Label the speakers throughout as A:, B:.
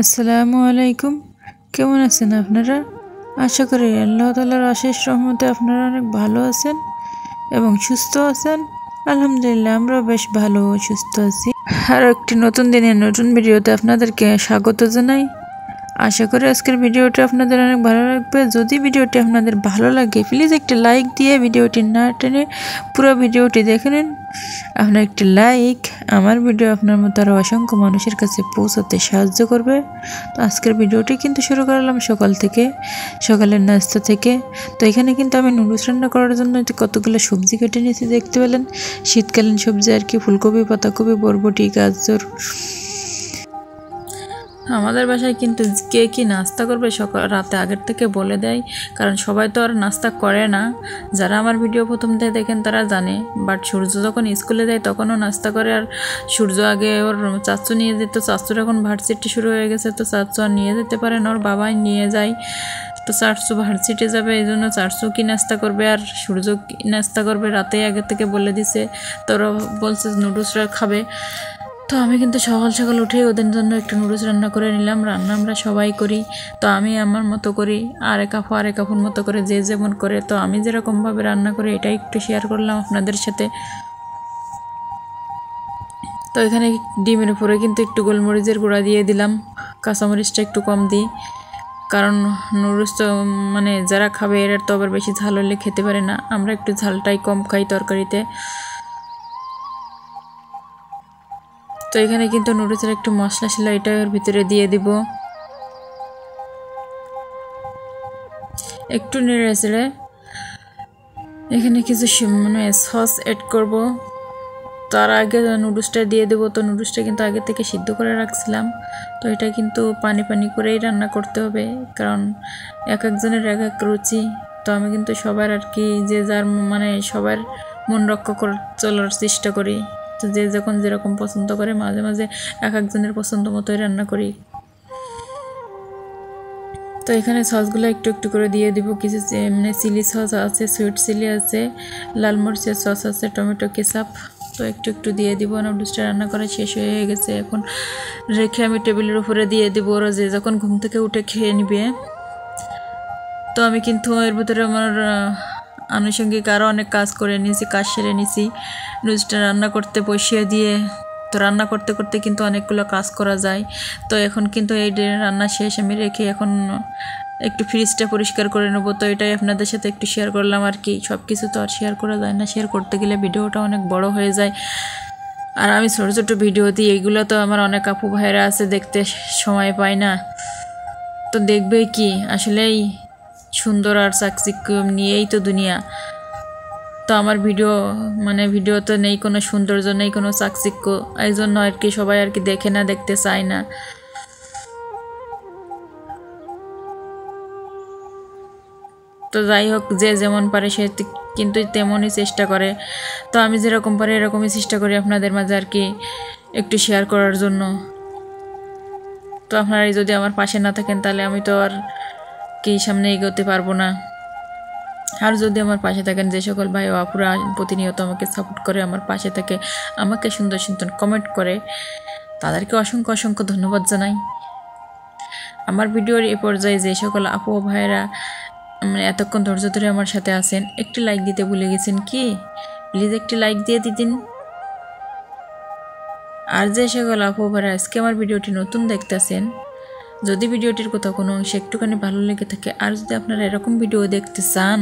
A: আসসালামু আলাইকুম। কেমন আছেন আপনারা? আশা করি আল্লাহ তাআলার অশেষ রহমতে আপনারা অনেক ভালো আছেন এবং সুস্থ আছেন। আলহামদুলিল্লাহ আমরাও বেশ ভালো ও সুস্থ আছি। আর একটি নতুন দিনের নতুন ভিডিওতে আপনাদেরকে স্বাগত জানাই। আশা করি আজকের ভিডিওটি আপনাদের অনেক ভালো লাগবে। যদি ভিডিওটি আপনাদের ভালো লাগে প্লিজ একটি লাইক দিয়ে ভিডিওটি না টেনে পুরো ভিডিওটি দেখে নিন। আপনার একটি লাইক আমার ভিডিও আপনার মতো আরও অসংখ্য মানুষের কাছে পৌঁছাতে সাহায্য করবে। তো আজকের ভিডিওটি কিন্তু শুরু করলাম সকালের নাস্তা থেকে। তো এখানে কিন্তু আমি নুডলস রান্না করার জন্য কতগুলো সবজি কেটে নিয়েছি, দেখতে পেলেন শীতকালীন সবজি আর কি, ফুলকপি, পাতাকপি, বরবটি, গাজর। আমাদের বাসায় কিন্তু কে কি নাস্তা করবে রাতে আগের থেকে বলে দেয়, কারণ সবাই তো আর নাস্তা করে না। যারা আমার ভিডিও প্রথম থেকে দেখেন তারা জানে, বাট সূর্য যখন স্কুলে যায় তখনও নাস্তা করে। আর সূর্য আগে ওর চাচু নিয়ে যেত, চাচুর এখন ভার্সিটি শুরু হয়ে গেছে, তো চাচু আর নিয়ে যেতে পারে না, ওর বাবাই নিয়ে যায়। তো চাচু ভার্সিটি যাবে, এই জন্য চাচু কি নাস্তা করবে আর সূর্য কি নাস্তা করবে রাতে আগে থেকে বলে দিছে। তোরা বলছে নুডলসরা খাবে। তো আমি কিন্তু সকাল সকাল উঠেই ওদের জন্য একটু নুডলস রান্না করে নিলাম। রান্না আমরা সবাই করি, তো আমি আমার মতো করি, আরেক আপুর মতো করে যে যেমন করে। তো আমি যেরকমভাবে রান্না করি এটাই একটু শেয়ার করলাম আপনাদের সাথে। তো এখানে ডিমের উপরে কিন্তু একটু গোলমরিচের গুঁড়া দিয়ে দিলাম, কাঁচামরিচটা একটু কম দিই, কারণ নুডলস তো মানে যারা খাবে এরা তো আবার বেশি ঝাল হলে খেতে পারে না, আমরা একটু ঝালটাই কম খাই তরকারিতে। তো এখানে কিন্তু নুডলসের একটু মশলা ছিল, এটা এর ভিতরে দিয়ে দিব, একটু নেড়ে চেড়ে। এখানে কিছু মানে সস অ্যাড করব, তার আগে নুডলসটা দিয়ে দেবো। তো নুডলসটা কিন্তু আগে থেকে সিদ্ধ করে রাখছিলাম, তো এটা কিন্তু পানি পানি করেই রান্না করতে হবে, কারণ এক একজনের এক এক রুচি। তো আমি কিন্তু সবার আর কি যে যার মানে সবার মন রক্ষা করে চলার চেষ্টা করি। তো যে যখন যেরকম পছন্দ করে মাঝে মাঝে এক একজনের পছন্দ মতোই রান্না করি। তো এখানে সসগুলো একটু একটু করে দিয়ে দিব। কিছু মানে চিলি সস আছে, সুইট চিলি আছে, লাল মরিচের সস আছে, টমেটো কেচাপ। তো একটু একটু দিয়ে দিব। নুডলসটা রান্না করা শেষ হয়ে গেছে, এখন রেখে আমি টেবিলের উপরে দিয়ে দেবো, ওরা যে যখন ঘুম থেকে উঠে খেয়ে নিবে। তো আমি কিন্তু এর ভিতরে আমার আনুষঙ্গিক আরও অনেক কাজ করে নিয়েছি, কাজ সেরে নিয়েছি নুডলসটা রান্না করতে বসিয়ে দিয়ে। তো রান্না করতে করতে কিন্তু অনেকগুলো কাজ করা যায়। তো এখন কিন্তু এই রান্না শেষ আমি রেখে এখন একটু ফ্রিজটা পরিষ্কার করে নেবো। তো এটাই আপনাদের সাথে একটু শেয়ার করলাম আর কি। সব কিছু তো আর শেয়ার করা যায় না, শেয়ার করতে গেলে ভিডিওটা অনেক বড় হয়ে যায়। আর আমি ছোটো ছোটো ভিডিও দিই, এইগুলো তো আমার অনেক আপু ভাইরা আছে, দেখতে সময় পায় না। তো দেখবে কি আসলেই সুন্দর আর চাকচিক্য নিয়েই তো দুনিয়া। তো আমার ভিডিওতে নেই কোনো সৌন্দর্য, নেই কোনো চাকচিক্য, এই জন্য আর কি সবাই আর কি দেখে না, দেখতে চায় না। তো যাই হোক, যে যেমন পারে সে কিন্তু তেমনই চেষ্টা করে। তো আমি যেরকম পারি এরকমই চেষ্টা করি আপনাদের মাঝে আর কি একটু শেয়ার করার জন্য। তো আপনারা যদি আমার পাশে না থাকেন তাহলে আমি তো আর কি সামনে এগোতে পারবো না। আর যদি আমার পাশে থাকেন, যে সকল ভাই ও আপুরা প্রতিনিয়ত আমাকে সাপোর্ট করে, আমার পাশে থাকে, আমাকে সুন্দর সুন্দর কমেন্ট করে, তাদেরকে অসংখ্য অসংখ্য ধন্যবাদ জানাই। আমার ভিডিওর এ পর্যায়ে যে সকল আপু ও ভাইয়েরা মানে এতক্ষণ ধৈর্য ধরে আমার সাথে আছেন, একটি লাইক দিতে ভুলে গেছেন কি? প্লিজ একটি লাইক দিয়ে দিতেন। আর যে সকল আপু ভাইয়েরা আজকে আমার ভিডিওটি নতুন দেখতেছেন, যদি ভিডিওটির কোথাও কোনো অংশে একটুখানি ভালো লেগে থাকে, আর যদি আপনারা এরকম ভিডিও দেখতে চান,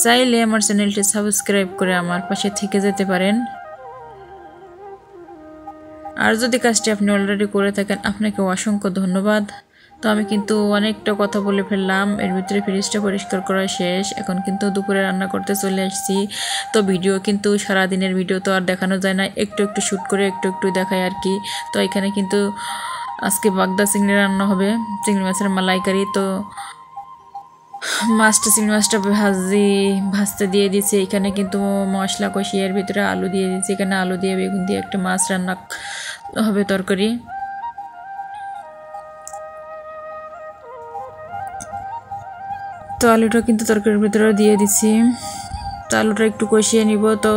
A: চাইলে আমার চ্যানেলটি সাবস্ক্রাইব করে আমার পাশে থেকে যেতে পারেন। আর যদি কাজটি আপনি অলরেডি করে থাকেন, আপনাকে অসংখ্য ধন্যবাদ। তো আমি কিন্তু অনেকটা কথা বলে ফেললাম, এর ভিতরে ফ্রিজটা পরিষ্কার করা শেষ, এখন কিন্তু দুপুরে রান্না করতে চলে আসছি। তো ভিডিও কিন্তু সারাদিনের ভিডিও তো আর দেখানো যায় না, একটু একটু শ্যুট করে একটু একটু দেখাই আর কি। তো এখানে কিন্তু আজকে বাগদা চিংড়ি রান্না হবে, চিংড়ি মাছের মালাইকারি। তো চিংড়ি মাছটা ভাজতে দিয়ে দিয়েছি। এখানে কিন্তু মশলা কষিয়ে এর ভিতরে আলু দিয়ে দিয়েছি, এখানে আলু দিয়ে বেগুন দিয়ে একটা মাছ রান্না হবে তরকারি। তো আলুটা কিন্তু তরকারির ভিতরে দিয়ে দিচ্ছি। তো আলুটা একটু কষিয়ে নিব। তো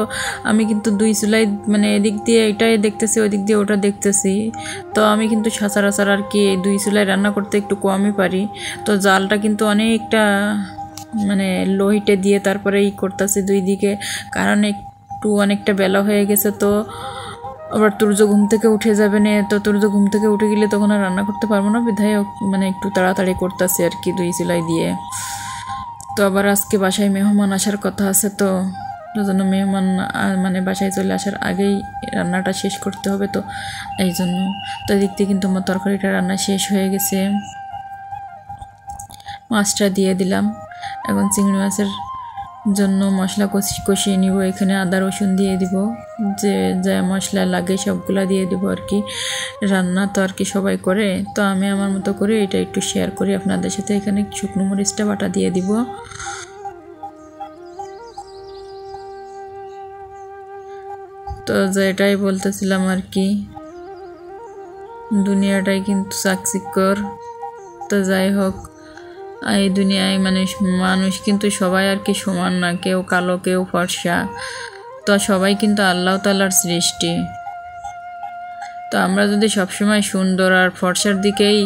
A: আমি কিন্তু 2 চুলাই মানে এদিক দিয়ে এটাই দেখতেছি, ওদিক দিয়ে ওটা দেখতেছি। তো আমি কিন্তু সচরাচর আর কি 2 চুলাই রান্না করতে একটু কমই পারি। তো জালটা কিন্তু অনেকটা মানে লো হিটে দিয়ে তারপরে করতেছি 2 দিকে, কারণ একটু অনেকটা বেলা হয়ে গেছে। তো আবার তুর্য ঘুম থেকে উঠে যাবে না, তো তুর্য ঘুম থেকে উঠে গেলে তখন আর রান্না করতে পারবো না, বিধায় মানে একটু তাড়াতাড়ি করতেছি আর কি 2 চুলাই দিয়ে। তো আবার আজকে বাসায় মেহমান আসার কথা আছে, তো জন্য মেহমান মানে বাসায় চলে আসার আগেই রান্নাটা শেষ করতে হবে। তো এই জন্য তো এদিক থেকে কিন্তু আমার তরকারিটা রান্না শেষ হয়ে গেছে, মাছটা দিয়ে দিলাম। এখন চিংড়ি মাছের জন্য মশলা কষিয়ে নিব। এখানে আদা রসুন দিয়ে দিব, যে যা মশলা লাগে সবগুলা দিয়ে দিব আর কি। রান্না তো আর কি সবাই করে, তো আমি আমার মতো করে এটা একটু শেয়ার করি আপনাদের সাথে। এখানে শুকনো মরিচটা বাটা দিয়ে দিব। তো যেটাই বলতেছিলাম আর কি, দুনিয়াটাই কিন্তু চাকচিক্যর। তো যাই হোক, এই দুনিয়ায় মানুষ কিন্তু সবাই আর কি সমান না, কেউ কালো কেউ ফর্সা। তো সবাই কিন্তু আল্লাহ তাআলার সৃষ্টি। তো আমরা যদি সবসময় সুন্দর আর ফর্সার দিকেই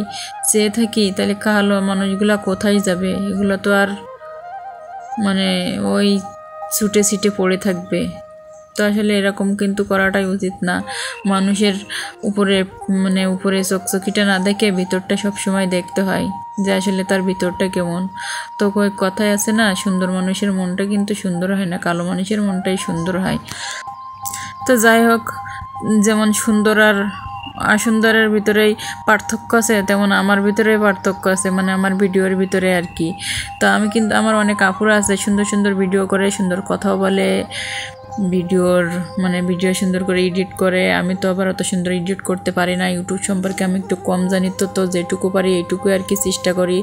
A: চেয়ে থাকি, তাহলে কালো মানুষগুলা কোথায় যাবে? এগুলো তো আর মানে ওই ছুটে ছিটে পড়ে থাকবে। তো আসলে এরকম কিন্তু করাটাই উচিত না। মানুষের উপরে চকচকিটা না দেখে ভিতরটা সবসময় দেখতে হয়, যে আসলে তার ভিতরটা কেমন। তো কয়েক কথায় আছে না, সুন্দর মানুষের মনটা কিন্তু সুন্দর হয় না, কালো মানুষের মনটাই সুন্দর হয়। তো যাই হোক, যেমন সুন্দর আর অসুন্দরের ভিতরেই পার্থক্য আছে, তেমন আমার ভিতরে পার্থক্য আছে, মানে আমার ভিডিওর ভিতরে আর কি। তো আমি কিন্তু আমার অনেক আপুরা আছে সুন্দর সুন্দর ভিডিও করে, সুন্দর কথাও বলে, ভিডিও সুন্দর করে এডিট করে। আমি তো আবার অত সুন্দর এডিট করতে পারি না, ইউটিউব সম্পর্কে আমি একটু কম জানি। তো যেটুকু পারি এইটুকু আর কি চেষ্টা করি।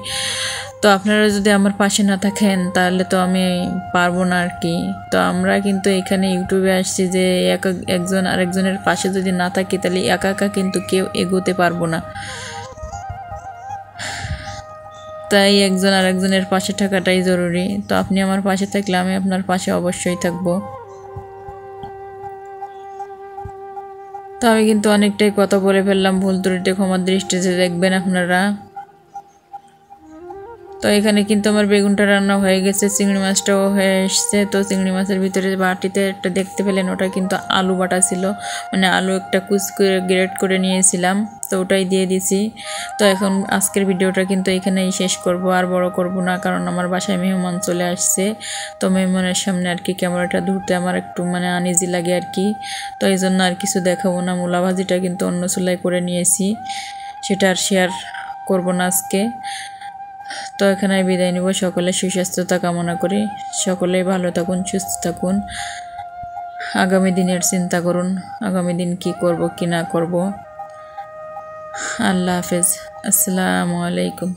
A: তো আপনারা যদি আমার পাশে না থাকেন তাহলে তো আমি পারবো না আর কি। তো আমরা কিন্তু এখানে ইউটিউবে আসছি যে একজন আরেকজনের পাশে যদি না থাকি, তাহলে একা একা কিন্তু কেউ এগোতে পারবো না। তাই একজন আরেকজনের পাশে থাকাটাই জরুরি। তো আপনি আমার পাশে থাকলে আমি আপনার পাশে অবশ্যই থাকবো। তো আমি কিন্তু অনেকটাই কথা বলে ফেললাম, ভুল ত্রুটি ক্ষমার দৃষ্টিতে দেখবেন আপনারা। তো এখানে কিন্তু আমার বেগুনটা রান্না হয়ে গেছে, চিংড়ি মাছটাও হয়ে এসছে। তো চিংড়ি মাছের ভিতরে বাটিতে একটা দেখতে পেলেন, ওটা কিন্তু আলু বাটা ছিল, মানে আলু একটা কুচ করে গ্রেট করে নিয়েছিলাম, তো ওটাই দিয়ে দিছি। তো এখন আজকের ভিডিওটা কিন্তু এখানেই শেষ করব, আর বড় করব না, কারণ আমার বাসায় মেহমান চলে আসছে। তো মেহমানের সামনে আর কি ক্যামেরাটা ধরতে আমার একটু আনইজি লাগে আর কি। তো এই জন্য আর কিছু দেখাবো না। মূলা ভাজিটা কিন্তু অন্য চুলায় করে নিয়েছি, সেটা আর শেয়ার করব না আজকে। তো এখানে বিদায় নিব। সকলে সুস্বাস্থ্যতা কামনা করি, সকলেই ভালো থাকুন, সুস্থ থাকুন, আগামী দিনের চিন্তা করুন, আগামী দিন কি করব কি না করব। আল্লাহ হাফেজ, আসসালামু আলাইকুম।